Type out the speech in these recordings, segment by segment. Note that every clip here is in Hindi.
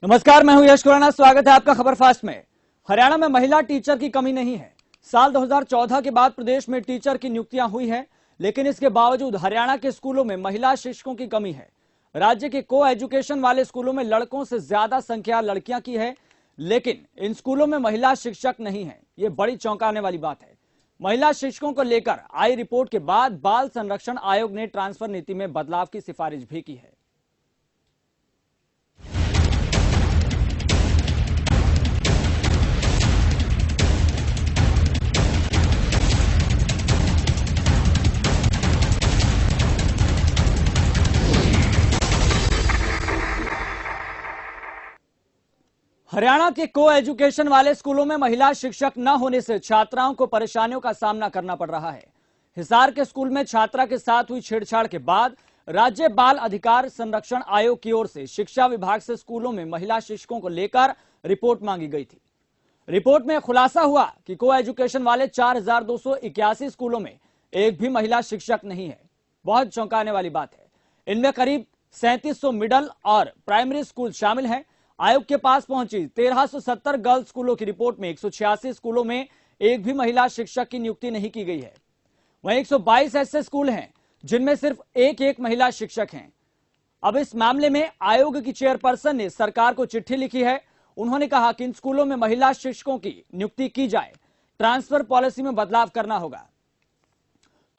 नमस्कार, मैं हूं यश खुराना। स्वागत है आपका खबर फास्ट में। हरियाणा में महिला टीचर की कमी नहीं है। साल 2014 के बाद प्रदेश में टीचर की नियुक्तियां हुई हैं, लेकिन इसके बावजूद हरियाणा के स्कूलों में महिला शिक्षकों की कमी है। राज्य के को एजुकेशन वाले स्कूलों में लड़कों से ज्यादा संख्या लड़कियां की है, लेकिन इन स्कूलों में महिला शिक्षक नहीं है। ये बड़ी चौंकाने वाली बात है। महिला शिक्षकों को लेकर आई रिपोर्ट के बाद बाल संरक्षण आयोग ने ट्रांसफर नीति में बदलाव की सिफारिश भी की है। हरियाणा के को एजुकेशन वाले स्कूलों में महिला शिक्षक न होने से छात्राओं को परेशानियों का सामना करना पड़ रहा है। हिसार के स्कूल में छात्रा के साथ हुई छेड़छाड़ के बाद राज्य बाल अधिकार संरक्षण आयोग की ओर से शिक्षा विभाग से स्कूलों में महिला शिक्षकों को लेकर रिपोर्ट मांगी गई थी। रिपोर्ट में खुलासा हुआ कि को एजुकेशन वाले 4281 स्कूलों में एक भी महिला शिक्षक नहीं है। बहुत चौंकाने वाली बात है। इनमें करीब 3700 मिडिल और प्राइमरी स्कूल शामिल हैं। आयोग के पास पहुंची 1370 गर्ल्स स्कूलों की रिपोर्ट में 186 स्कूलों में एक भी महिला शिक्षक की नियुक्ति नहीं की गई है। वहीं 122 ऐसे स्कूल हैं जिनमें सिर्फ एक महिला शिक्षक हैं। अब इस मामले में आयोग की चेयरपर्सन ने सरकार को चिट्ठी लिखी है। उन्होंने कहा कि इन स्कूलों में महिला शिक्षकों की नियुक्ति की जाए, ट्रांसफर पॉलिसी में बदलाव करना होगा।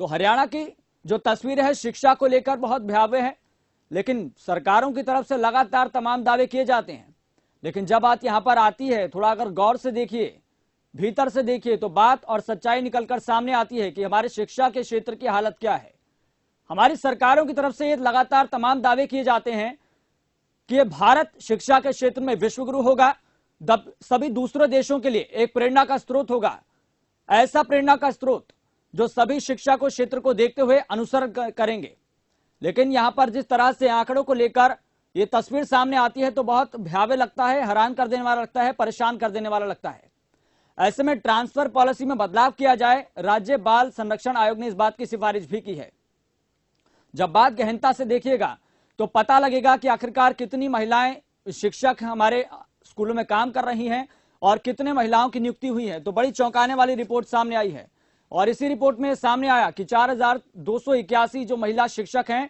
तो हरियाणा की जो तस्वीर है शिक्षा को लेकर बहुत भयावह है, लेकिन सरकारों की तरफ से लगातार तमाम दावे किए जाते हैं। लेकिन जब बात यहां पर आती है, थोड़ा अगर गौर से देखिए, भीतर से देखिए, तो बात और सच्चाई निकलकर सामने आती है कि हमारे शिक्षा के क्षेत्र की हालत क्या है। हमारी सरकारों की तरफ से ये लगातार तमाम दावे किए जाते हैं कि भारत शिक्षा के क्षेत्र में विश्वगुरु होगा, सभी दूसरे देशों के लिए एक प्रेरणा का स्रोत होगा। ऐसा प्रेरणा का स्रोत जो सभी शिक्षा को क्षेत्र को देखते हुए अनुसरण करेंगे। लेकिन यहां पर जिस तरह से आंकड़ों को लेकर यह तस्वीर सामने आती है तो बहुत भयावह लगता है, हैरान कर देने वाला लगता है, परेशान कर देने वाला लगता है। ऐसे में ट्रांसफर पॉलिसी में बदलाव किया जाए। राज्य बाल संरक्षण आयोग ने इस बात की सिफारिश भी की है। जब बात गहनता से देखिएगा तो पता लगेगा कि आखिरकार कितनी महिलाएं शिक्षक हमारे स्कूलों में काम कर रही हैं और कितने महिलाओं की नियुक्ति हुई है। तो बड़ी चौंकाने वाली रिपोर्ट सामने आई है और इसी रिपोर्ट में सामने आया कि 4281 जो महिला शिक्षक हैं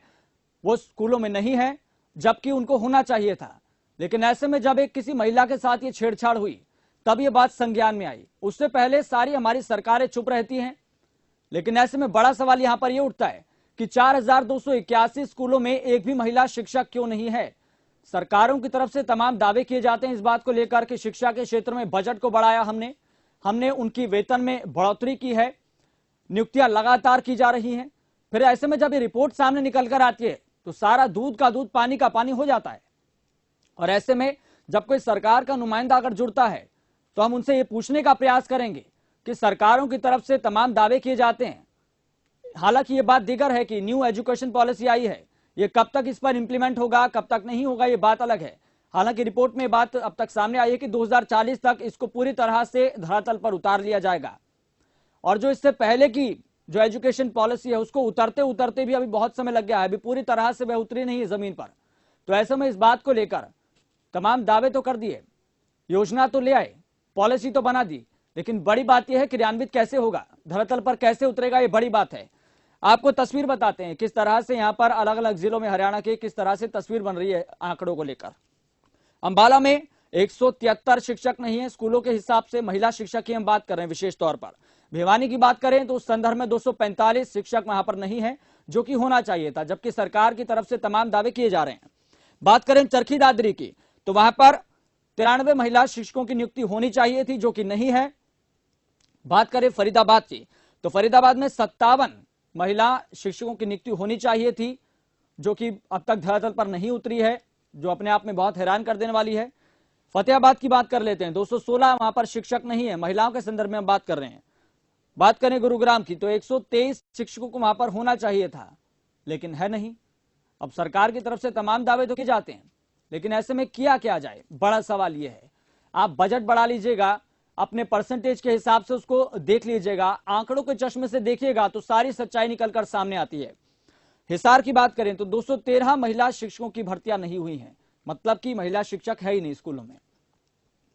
वो स्कूलों में नहीं है, जबकि उनको होना चाहिए था। लेकिन ऐसे में जब एक किसी महिला के साथ ये छेड़छाड़ हुई तब ये बात संज्ञान में आई। उससे पहले सारी हमारी सरकारें चुप रहती हैं। लेकिन ऐसे में बड़ा सवाल यहां पर यह उठता है कि 4281 स्कूलों में एक भी महिला शिक्षक क्यों नहीं है। सरकारों की तरफ से तमाम दावे किए जाते हैं इस बात को लेकर कि शिक्षा के क्षेत्र में बजट को बढ़ाया हमने उनकी वेतन में बढ़ोतरी की है, नियुक्तियां लगातार की जा रही हैं। फिर ऐसे में जब ये रिपोर्ट सामने निकल कर आती है तो सारा दूध का दूध पानी का पानी हो जाता है। और ऐसे में जब कोई सरकार का नुमाइंदा अगर जुड़ता है तो हम उनसे ये पूछने का प्रयास करेंगे कि सरकारों की तरफ से तमाम दावे किए जाते हैं। हालांकि ये बात दीगर है कि न्यू एजुकेशन पॉलिसी आई है, ये कब तक इस पर इंप्लीमेंट होगा, कब तक नहीं होगा, ये बात अलग है। हालांकि रिपोर्ट में बात अब तक सामने आई है कि 2040 तक इसको पूरी तरह से धरातल पर उतार लिया जाएगा। और जो इससे पहले की जो एजुकेशन पॉलिसी है उसको उतरते उतरते भी अभी बहुत समय लग गया है, अभी पूरी तरह से वह उतरी नहीं है जमीन पर। तो ऐसे में इस बात को लेकर तमाम दावे तो कर दिए, योजना तो ले आए, पॉलिसी तो बना दी, लेकिन बड़ी बात यह है क्रियान्वित कैसे होगा, धरातल पर कैसे उतरेगा, ये बड़ी बात है। आपको तस्वीर बताते हैं किस तरह से यहाँ पर अलग अलग जिलों में हरियाणा के किस तरह से तस्वीर बन रही है आंकड़ों को लेकर। अंबाला में 173 शिक्षक नहीं है स्कूलों के हिसाब से, महिला शिक्षक की हम बात कर रहे हैं विशेष तौर पर। भिवानी की बात करें तो उस संदर्भ में 245 शिक्षक वहां पर नहीं है, जो कि होना चाहिए था, जबकि सरकार की तरफ से तमाम दावे किए जा रहे हैं। बात करें चरखी दादरी की तो वहां पर 93 महिला शिक्षकों की नियुक्ति होनी चाहिए थी, जो कि नहीं है। बात करें फरीदाबाद की तो फरीदाबाद में 57 महिला शिक्षकों की नियुक्ति होनी चाहिए थी, जो कि अब तक धरातल पर नहीं उतरी है, जो अपने आप में बहुत हैरान कर देने वाली है। फतेहाबाद की बात कर लेते हैं, 216 वहां पर शिक्षक नहीं है, महिलाओं के संदर्भ में हम बात कर रहे हैं। बात करें गुरुग्राम की तो 123 शिक्षकों को वहां पर होना चाहिए था, लेकिन है नहीं। अब सरकार की तरफ से तमाम दावे तो किए जाते हैं, लेकिन ऐसे में किया क्या जाए, बड़ा सवाल यह है। आप बजट बढ़ा लीजिएगा, अपने परसेंटेज के हिसाब से उसको देख लीजिएगा, आंकड़ों के चश्मे से देखिएगा तो सारी सच्चाई निकलकर सामने आती है। हिसार की बात करें तो 213 महिला शिक्षकों की भर्तियां नहीं हुई हैं, मतलब कि महिला शिक्षक है ही नहीं स्कूलों में।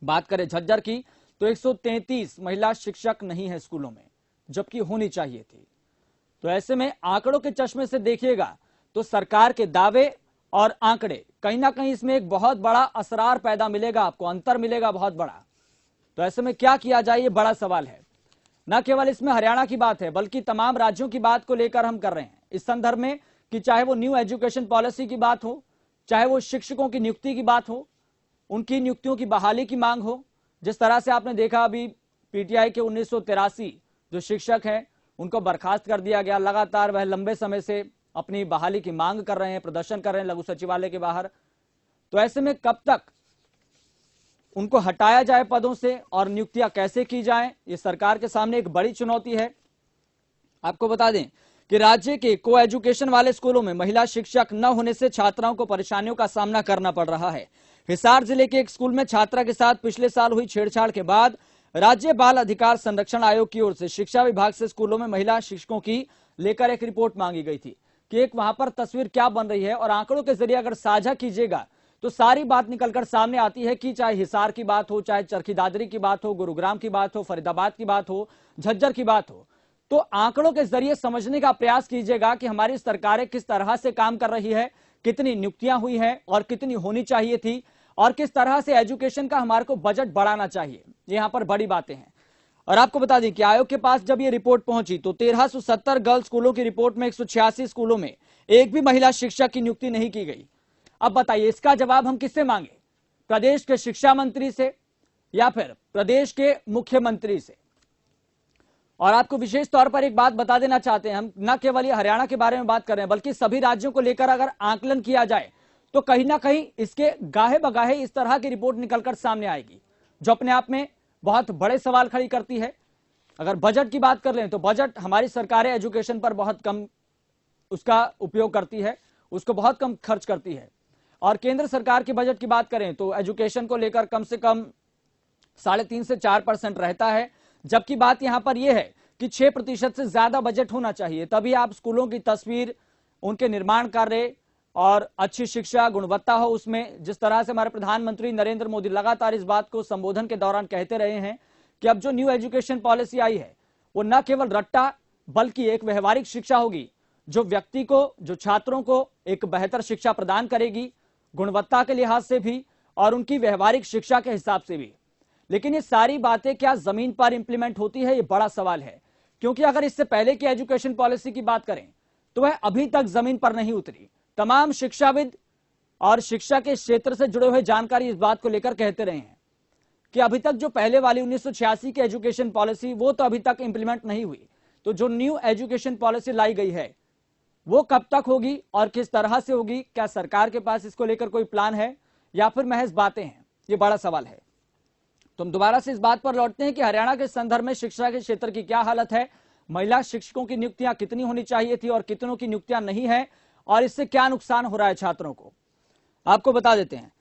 बात करें झज्जर की तो 133 महिला शिक्षक नहीं है स्कूलों में, जबकि होनी चाहिए थी। तो ऐसे में आंकड़ों के चश्मे से देखिएगा तो सरकार के दावे और आंकड़े कहीं ना कहीं इसमें एक बहुत बड़ा असरार पैदा मिलेगा, आपको अंतर मिलेगा बहुत बड़ा। तो ऐसे में क्या किया जाए, ये बड़ा सवाल है। न केवल इसमें हरियाणा की बात है बल्कि तमाम राज्यों की बात को लेकर हम कर रहे हैं इस संदर्भ में कि चाहे वो न्यू एजुकेशन पॉलिसी की बात हो, चाहे वो शिक्षकों की नियुक्ति की बात हो, उनकी नियुक्तियों की बहाली की मांग हो। जिस तरह से आपने देखा अभी पीटीआई के 1983 जो शिक्षक हैं उनको बर्खास्त कर दिया गया, लगातार वह लंबे समय से अपनी बहाली की मांग कर रहे हैं, प्रदर्शन कर रहे हैं लघु सचिवालय के बाहर। तो ऐसे में कब तक उनको हटाया जाए पदों से और नियुक्तियां कैसे की जाएं, ये सरकार के सामने एक बड़ी चुनौती है। आपको बता दें कि राज्य के को एजुकेशन वाले स्कूलों में महिला शिक्षक न होने से छात्राओं को परेशानियों का सामना करना पड़ रहा है। हिसार जिले के एक स्कूल में छात्रा के साथ पिछले साल हुई छेड़छाड़ के बाद राज्य बाल अधिकार संरक्षण आयोग की ओर से शिक्षा विभाग से स्कूलों में महिला शिक्षकों की लेकर एक रिपोर्ट मांगी गई थी कि एक वहां पर तस्वीर क्या बन रही है, और आंकड़ों के जरिए अगर साझा कीजिएगा तो सारी बात निकलकर सामने आती है कि चाहे हिसार की बात हो, चाहे चरखी दादरी की बात हो, गुरुग्राम की बात हो, फरीदाबाद की बात हो, झज्जर की बात हो। तो आंकड़ों के जरिए समझने का प्रयास कीजिएगा कि हमारी सरकारें किस तरह से काम कर रही है, कितनी नियुक्तियां हुई हैं और कितनी होनी चाहिए थी, और किस तरह से एजुकेशन का हमारे को बजट बढ़ाना चाहिए। यहां पर बड़ी बातें हैं। और आपको बता दें कि आयोग के पास जब ये रिपोर्ट पहुंची तो 1370 गर्ल्स स्कूलों की रिपोर्ट में 186 स्कूलों में एक भी महिला शिक्षक की नियुक्ति नहीं की गई। अब बताइए इसका जवाब हम किससे मांगे, प्रदेश के शिक्षा मंत्री से या फिर प्रदेश के मुख्यमंत्री से। और आपको विशेष तौर पर एक बात बता देना चाहते हैं, हम न केवल ये हरियाणा के बारे में बात कर रहे हैं बल्कि सभी राज्यों को लेकर अगर आकलन किया जाए तो कहीं ना कहीं इसके गाहे बगाहे इस तरह की रिपोर्ट निकलकर सामने आएगी, जो अपने आप में बहुत बड़े सवाल खड़ी करती है। अगर बजट की बात कर लें तो बजट हमारी सरकारें एजुकेशन पर बहुत कम उसका उपयोग करती है, उसको बहुत कम खर्च करती है। और केंद्र सरकार के बजट की बात करें तो एजुकेशन को लेकर कम से कम 3.5 से 4% रहता है, जबकि बात यहां पर यह है कि 6% से ज्यादा बजट होना चाहिए, तभी आप स्कूलों की तस्वीर, उनके निर्माण कार्य और अच्छी शिक्षा गुणवत्ता हो उसमें। जिस तरह से हमारे प्रधानमंत्री नरेंद्र मोदी लगातार इस बात को संबोधन के दौरान कहते रहे हैं कि अब जो न्यू एजुकेशन पॉलिसी आई है वो न केवल रट्टा बल्कि एक व्यवहारिक शिक्षा होगी, जो व्यक्ति को, जो छात्रों को एक बेहतर शिक्षा प्रदान करेगी, गुणवत्ता के लिहाज से भी और उनकी व्यवहारिक शिक्षा के हिसाब से भी। लेकिन ये सारी बातें क्या जमीन पर इंप्लीमेंट होती है, ये बड़ा सवाल है। क्योंकि अगर इससे पहले की एजुकेशन पॉलिसी की बात करें तो वह अभी तक जमीन पर नहीं उतरी। तमाम शिक्षाविद और शिक्षा के क्षेत्र से जुड़े हुए जानकारी इस बात को लेकर कहते रहे हैं कि अभी तक जो पहले वाली 1986 की एजुकेशन पॉलिसी वो तो अभी तक इंप्लीमेंट नहीं हुई, तो जो न्यू एजुकेशन पॉलिसी लाई गई है वो कब तक होगी और किस तरह से होगी, क्या सरकार के पास इसको लेकर कोई प्लान है या फिर महज बातें हैं, ये बड़ा सवाल है। तो हम दोबारा से इस बात पर लौटते हैं कि हरियाणा के संदर्भ में शिक्षा के क्षेत्र की क्या हालत है, महिला शिक्षकों की नियुक्तियां कितनी होनी चाहिए थी और कितनों की नियुक्तियां नहीं है, और इससे क्या नुकसान हो रहा है छात्रों को, आपको बता देते हैं।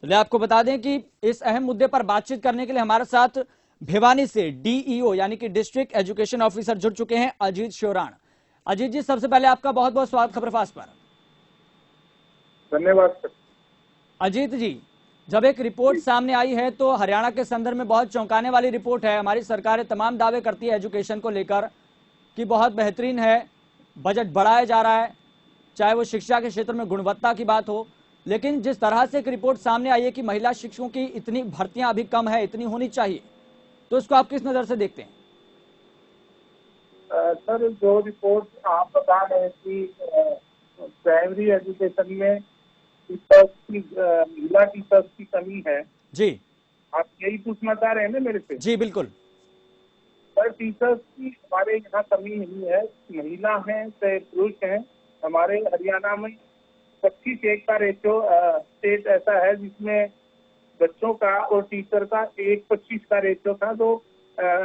तो आपको बता दें कि इस अहम मुद्दे पर बातचीत करने के लिए हमारे साथ भिवानी से डीईओ यानी कि डिस्ट्रिक्ट एजुकेशन ऑफिसर जुड़ चुके हैं, अजीत श्योराण। अजीत जी, सबसे पहले आपका बहुत बहुत स्वागत खबरफास्ट पर। धन्यवाद सर। अजीत जी, जब एक रिपोर्ट सामने आई है तो हरियाणा के संदर्भ में बहुत चौंकाने वाली रिपोर्ट है। हमारी सरकारें तमाम दावे करती है एजुकेशन को लेकर कि बहुत बेहतरीन है, बजट बढ़ाया जा रहा है, चाहे वो शिक्षा के क्षेत्र में गुणवत्ता की बात हो, लेकिन जिस तरह से एक रिपोर्ट सामने आई है कि महिला शिक्षकों की इतनी भर्तियां अभी कम है, इतनी होनी चाहिए, तो इसको आप किस नजर से देखते हैं? सर, जो रिपोर्ट आप बता रहे हैं कि प्राइमरी एजुकेशन में टीचर्स की, महिला टीचर्स की कमी है जी, आप यही पूछना चाह रहे हैं ना मेरे से? जी बिल्कुल सर, टीचर्स की हमारे यहाँ कमी नहीं है, महिला हैं चाहे पुरुष हैं। हमारे हरियाणा में 25:1 का रेशियो स्टेट ऐसा है जिसमें बच्चों का और टीचर का 1:25 का रेशियो था। तो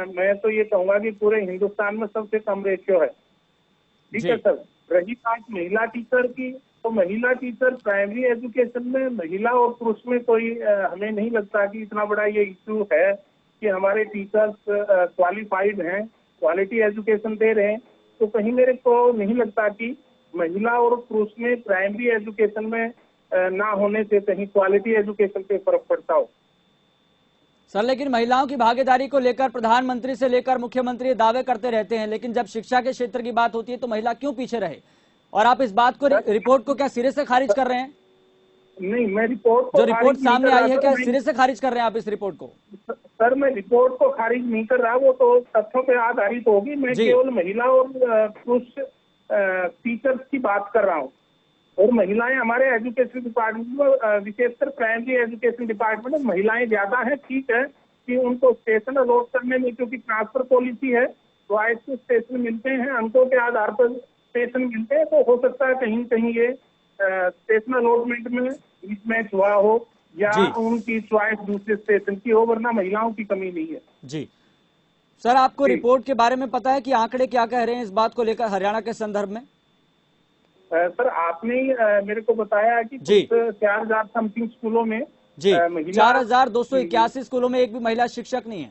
मैं तो ये कहूँगा कि पूरे हिंदुस्तान में सबसे कम रेशियो है। ठीक है सर। रही बात महिला टीचर की, तो महिला टीचर प्राइमरी एजुकेशन में महिला और पुरुष में कोई हमें नहीं लगता कि इतना बड़ा ये इश्यू है कि हमारे टीचर्स क्वालिफाइड हैं, क्वालिटी एजुकेशन दे रहे हैं। तो कहीं मेरे को नहीं लगता कि महिला और पुरुष में प्राइमरी एजुकेशन में ना होने से कहीं क्वालिटी एजुकेशन पे फर्क पड़ता हो। सर, लेकिन महिलाओं की भागीदारी को लेकर प्रधानमंत्री से लेकर मुख्यमंत्री ये दावे करते रहते हैं, लेकिन जब शिक्षा के क्षेत्र की बात होती है तो महिला क्यों पीछे रहे? और आप इस बात को, रिपोर्ट को क्या सिरे से खारिज कर रहे हैं? नहीं, मैं रिपोर्ट को जो रिपोर्ट खारिज नहीं सामने कर रहा आई है, सर, क्या मैं- सिरे से खारिज कर रहे हैं आप इस रिपोर्ट को? सर, मैं रिपोर्ट को खारिज नहीं कर रहा, वो तो तथ्यों पे आधारित होगी। मैं जी। केवल महिला और पुरुष टीचर्स की बात कर रहा हूँ। और महिलाएं हमारे एजुकेशन डिपार्टमेंट में, विशेषकर प्राइमरी एजुकेशन डिपार्टमेंट में महिलाएं ज्यादा हैं। ठीक है कि उनको स्टेशन अलॉट करने में, क्योंकि ट्रांसफर पॉलिसी है, चॉइस के स्टेशन मिलते हैं, अंकों के आधार पर स्टेशन मिलते हैं, तो हो सकता है कहीं कहीं ये स्टेशन अलॉटमेंट में मिसमैच हुआ हो या जी। उनकी चॉइस दूसरे स्टेशन की हो, वरना महिलाओं की कमी नहीं है। जी सर, आपको जी। रिपोर्ट के बारे में पता है कि आंकड़े क्या कह रहे हैं इस बात को लेकर हरियाणा के संदर्भ में? सर, आपने ही मेरे को बताया कि जी। 4,000 समथिंग स्कूलों में जी, महिला 4,281 स्कूलों में एक भी महिला शिक्षक नहीं है,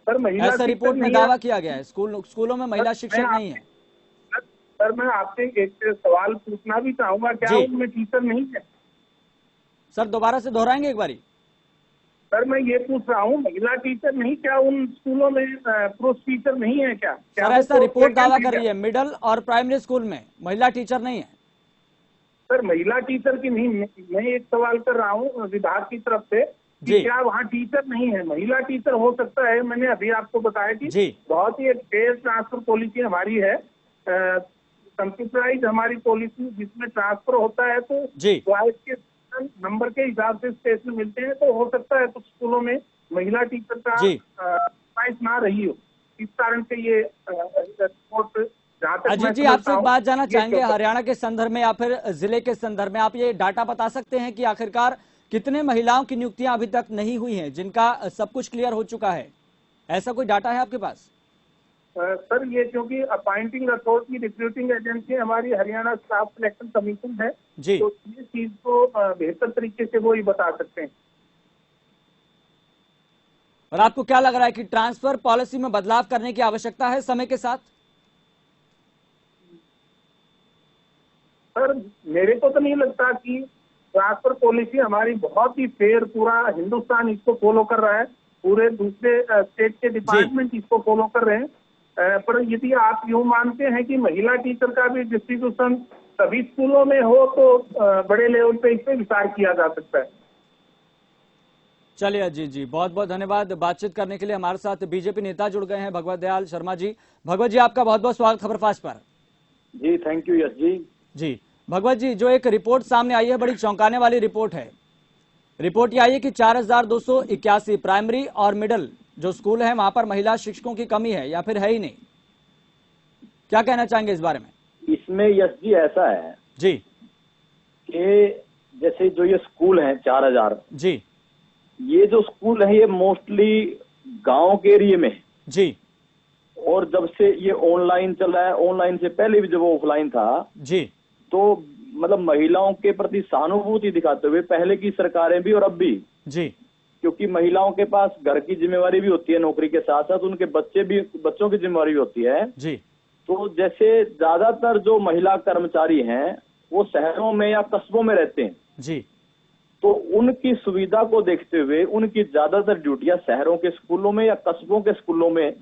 सर महिला ऐसा शिक्षक रिपोर्ट में नहीं दावा है। किया गया है। स्कूलों में महिला शिक्षक नहीं है। सर, मैं आपसे एक सवाल पूछना भी चाहूंगा, क्या जी। उनमें टीचर नहीं है? सर, दोबारा से दोहराएंगे एक बारी? सर, मैं ये पूछ रहा हूँ, महिला टीचर नहीं, क्या उन स्कूलों में पुरुष टीचर नहीं है क्या? सर, ऐसा रिपोर्ट दावा कर रही है, मिडिल और प्राइमरी स्कूल में महिला टीचर नहीं है। सर, महिला टीचर की नहीं, मैं एक सवाल कर रहा हूँ विभाग की तरफ से जी। कि क्या वहाँ टीचर नहीं है? महिला टीचर हो सकता है। मैंने अभी आपको बताया कि जी। बहुत ही एक फेयर ट्रांसफर पॉलिसी हमारी है, कंप्यूटराइज हमारी पॉलिसी, जिसमें ट्रांसफर होता है तो जी। चॉइस के नंबर के हिसाब से स्टेशन मिलते हैं। तो हो सकता है कुछ स्कूलों में महिला टीचर का जी। चॉइस ना रही हो, इस कारण से ये रिपोर्ट, जहाँ तक अजीत मैं जी, समझता आपसे एक हूँ, बात जानना ये चाहेंगे, चौकस- हरियाणा के संदर्भ में या फिर जिले के संदर्भ में आप ये डाटा बता सकते हैं कि आखिरकार कितने महिलाओं की नियुक्तियां अभी तक नहीं हुई हैं, जिनका सब कुछ क्लियर हो चुका है? ऐसा कोई डाटा है आपके पास? सर, ये क्योंकि अपॉइंटिंग अथॉरिटी, रिक्रूटिंग एजेंसी हमारी हरियाणा स्टाफ सिलेक्शन कमीशन है, जी। तो ये चीज को बेहतर तरीके से वो ही बता सकते हैं। और आपको क्या लग रहा है कि ट्रांसफर पॉलिसी में बदलाव करने की आवश्यकता है समय के साथ? सर, मेरे को तो नहीं लगता कि ट्रांसफर पॉलिसी हमारी बहुत ही फेयर, पूरा हिंदुस्तान इसको फॉलो कर रहा है, पूरे दूसरे स्टेट के डिपार्टमेंट इसको फॉलो कर रहे हैं। पर यदि आप यूं मानते हैं कि महिला टीचर का भी डिस्ट्रीब्यूशन सभी स्कूलों में हो, तो बड़े लेवल पे इस पे विचार किया जा सकता है। चलिए अजीत जी, बहुत बहुत धन्यवाद बातचीत करने के लिए। हमारे साथ बीजेपी नेता जुड़ गए हैं, भगवत दयाल शर्मा जी। भगवत जी, आपका बहुत बहुत स्वागत खबरफास्ट पर। जी, थैंक यू यश जी। जी भगवत जी, जो एक रिपोर्ट सामने आई है, बड़ी चौंकाने वाली रिपोर्ट है। रिपोर्ट ये आई है कि 4,281 प्राइमरी और मिडिल जो स्कूल है वहां पर महिला शिक्षकों की कमी है या फिर है ही नहीं। क्या कहना चाहेंगे इस बारे में? इसमें यश जी ऐसा है जी। कि जैसे जो ये स्कूल हैं 4,000, जी। ये जो स्कूल है ये मोस्टली गांव के एरिया में है। जी। और जब से ये ऑनलाइन चला है, ऑनलाइन से पहले भी जब ऑफलाइन था, जी। तो मतलब महिलाओं के प्रति सहानुभूति दिखाते हुए पहले की सरकारें भी और अब भी, जी। क्योंकि महिलाओं के पास घर की जिम्मेवारी भी होती है, नौकरी के साथ साथ उनके बच्चों की जिम्मेवारी भी होती है। जी। तो जैसे ज्यादातर जो महिला कर्मचारी हैं वो शहरों में या कस्बों में रहते हैं, जी। तो उनकी सुविधा को देखते हुए उनकी ज्यादातर ड्यूटियां शहरों के स्कूलों में या कस्बों के स्कूलों में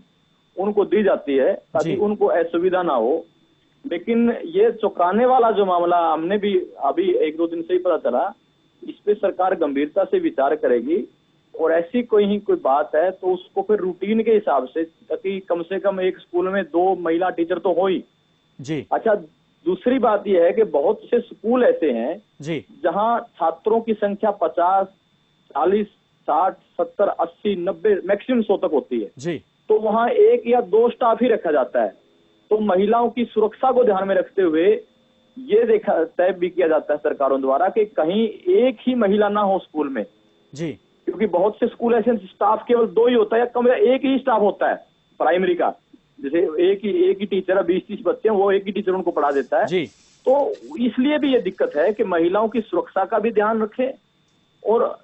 उनको दी जाती है, ताकि जी। उनको असुविधा ना हो। लेकिन ये चौंकाने वाला जो मामला हमने भी अभी 1-2 दिन से ही पता चला, इस पे सरकार गंभीरता से विचार करेगी और ऐसी कोई बात है तो उसको फिर रूटीन के हिसाब से, ताकि कम से कम एक स्कूल में 2 महिला टीचर तो हो ही। जी। अच्छा, दूसरी बात यह है कि बहुत से स्कूल ऐसे हैं जी। जहां छात्रों की संख्या 50, 40, 60, 70, 80, 90, मैक्सिमम 100 तक होती है। जी। तो वहां 1 या 2 स्टाफ ही रखा जाता है। तो महिलाओं की सुरक्षा को ध्यान में रखते हुए ये तय भी किया जाता है सरकारों द्वारा कि कहीं एक ही महिला ना हो स्कूल में। जी। क्योंकि बहुत से स्कूल ऐसे स्टाफ केवल 2 ही होता है या कम, एक ही स्टाफ होता है प्राइमरी का। जैसे एक ही टीचर है, 20-30 बच्चे हैं, वो एक ही टीचर उनको पढ़ा देता है। जी। तो इसलिए भी ये दिक्कत है कि महिलाओं की सुरक्षा का भी ध्यान रखें और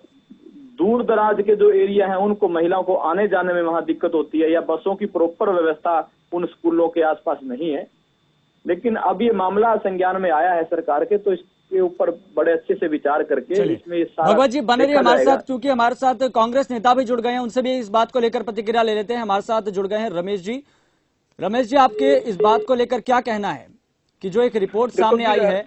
दूर दराज के जो एरिया हैं उनको, महिलाओं को आने जाने में वहां दिक्कत होती है या बसों की प्रॉपर व्यवस्था उन स्कूलों के आसपास नहीं है, लेकिन अब ये मामला संज्ञान में आया है सरकार के, तो इसके ऊपर बड़े अच्छे से विचार करके इसमें भगवत जी बने रहिए देखा हमारे जाएगा। साथ, क्योंकि हमारे साथ कांग्रेस नेता भी जुड़ गए हैं, उनसे भी इस बात को लेकर प्रतिक्रिया ले लेते हैं। हमारे साथ जुड़ गए हैं रमेश जी। रमेश जी, आपके इस बात को लेकर क्या कहना है कि जो एक रिपोर्ट सामने आई है?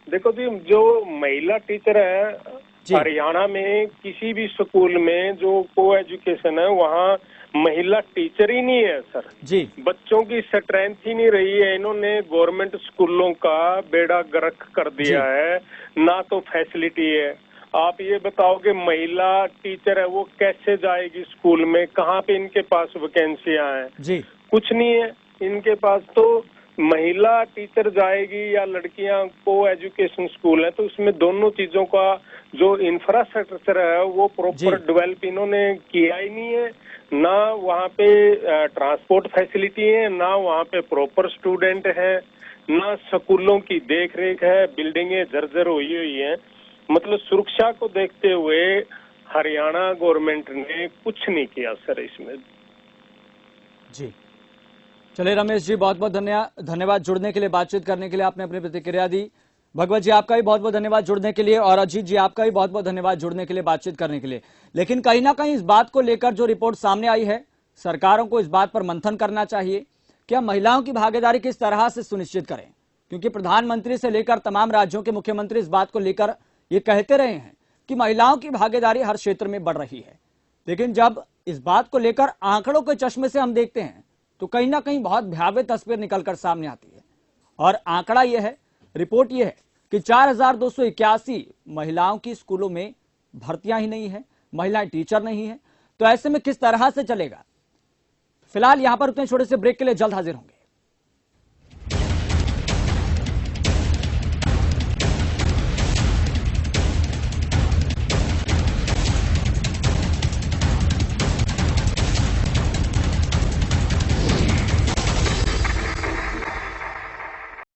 देखो जी, जो महिला टीचर है हरियाणा में किसी भी स्कूल में जो को एजुकेशन है वहाँ महिला टीचर ही नहीं है सर जी। बच्चों की स्ट्रेंथ ही नहीं रही है। इन्होंने गवर्नमेंट स्कूलों का बेड़ा गर्क कर दिया है, ना तो फैसिलिटी है। आप ये बताओ कि महिला टीचर है वो कैसे जाएगी स्कूल में, कहाँ पे इनके पास वैकेंसियां हैं जी। कुछ नहीं है इनके पास। तो महिला टीचर जाएगी या लड़कियां को एजुकेशन स्कूल है तो उसमें दोनों चीजों का जो इंफ्रास्ट्रक्चर है वो प्रॉपर डेवलप इन्होंने किया ही नहीं है। ना वहाँ पे ट्रांसपोर्ट फैसिलिटी है, ना वहाँ पे प्रॉपर स्टूडेंट है, ना स्कूलों की देख रेख है, बिल्डिंगें जर्जर हुई हैं। मतलब सुरक्षा को देखते हुए हरियाणा गवर्नमेंट ने कुछ नहीं किया सर इसमें। जी चलिए रमेश जी, बहुत बहुत धन्यवाद जुड़ने के लिए, बातचीत करने के लिए, आपने अपनी प्रतिक्रिया दी। भगवत जी आपका भी बहुत बहुत धन्यवाद जुड़ने के लिए, और अजीत जी आपका भी बहुत बहुत धन्यवाद जुड़ने के लिए, बातचीत करने के लिए। लेकिन कहीं ना कहीं इस बात को लेकर जो रिपोर्ट सामने आई है, सरकारों को इस बात पर मंथन करना चाहिए कि हम महिलाओं की भागीदारी किस तरह से सुनिश्चित करें, क्योंकि प्रधानमंत्री से लेकर तमाम राज्यों के मुख्यमंत्री इस बात को लेकर ये कहते रहे हैं कि महिलाओं की भागीदारी हर क्षेत्र में बढ़ रही है। लेकिन जब इस बात को लेकर आंकड़ों के चश्मे से हम देखते हैं तो कहीं ना कहीं बहुत भयावह तस्वीर निकलकर सामने आती है। और आंकड़ा यह है, रिपोर्ट यह है कि 4281 महिलाओं की स्कूलों में भर्तियां ही नहीं है, महिलाएं टीचर नहीं है। तो ऐसे में किस तरह से चलेगा? फिलहाल यहां पर उतने छोटे से ब्रेक के लिए जल्द हाजिर होंगे।